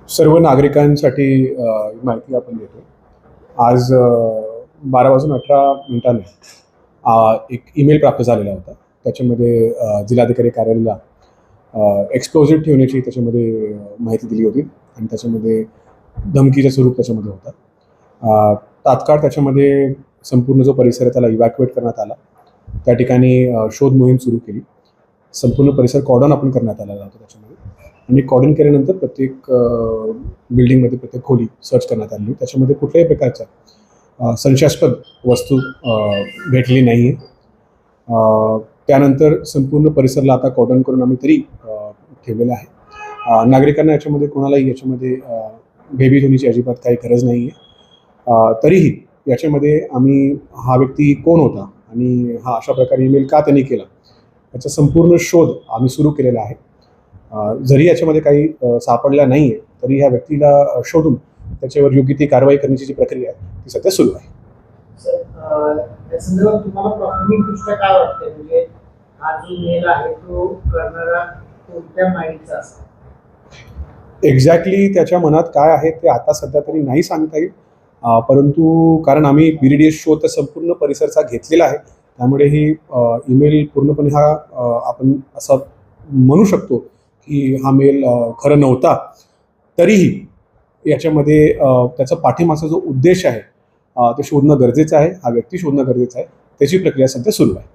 सर्व नागरिकांसाठी माहिती आपण देतो. आज 12:18 एक ईमेल प्राप्त झालेला होता. त्याच्यामध्ये जिल्हाधिकारी कार्यालयाला एक्सप्लोजिव्ह ठेवण्याची त्याच्यामध्ये माहिती दिली होती आणि त्याच्यामध्ये धमकीचं स्वरूप त्याच्यामध्ये होता. तात्काळ त्याच्यामध्ये संपूर्ण जो परिसर आहे त्याला इव्हॅक्युएट करण्यात आला. त्या ठिकाणी शोध मोहीम सुरू केली. संपूर्ण परिसर कॉर्डन आपण करण्यात आलेला होता त्याच्यामध्ये आणि कॉर्डन केल्यानंतर बिल्डिंगमध्ये प्रत्येक खोली सर्च करण्यात आली. त्याच्यामध्ये कुठल्याही प्रकारच्या संशयास्पद वस्तू भेटली नाही आहे. त्यानंतर संपूर्ण परिसरला आता कॉर्डन करून आम्ही तरी ठेवलेलं आहे. नागरिकांना याच्यामध्ये भयभीत होण्याची अजिबात काही गरज नाही आहे. तरीही याच्यामध्ये आम्ही हा व्यक्ती कोण होता आणि हा अशा प्रकारे ईमेल का त्यांनी केला याचा संपूर्ण शोध आम्ही सुरू केलेला आहे. जरी याच्यामध्ये काही सापडला नाही आहे तरी ह्या व्यक्तीला शोधून त्याच्यावर योग्य ती कारवाई करण्याची जी प्रक्रिया आहे ती सध्या सुरू आहे. तुम्हाला प्राथमिकदृष्ट्या काय वाटतं, म्हणजे हा जो मेल आहे तो करणारा कोणत्या माइंडचा असेल? एक्झॅक्टली त्याच्या मनात काय आहे ते आता सध्या तरी नाही सांगता येईल. परंतु कारण आम्ही BDDS शोध तर संपूर्ण परिसरचा घेतलेला आहे, त्यामुळे ही ईमेल पूर्णपणे हा आपण असं म्हणू शकतो की हा मेल खरं नव्हता. तरीही याच्यामध्ये त्याचा पाठीमागचा जो उद्देश आहे ते शोधणं गरजेचं आहे. हा व्यक्ती शोधणं गरजेचं आहे. त्याची प्रक्रिया सध्या सुरू आहे.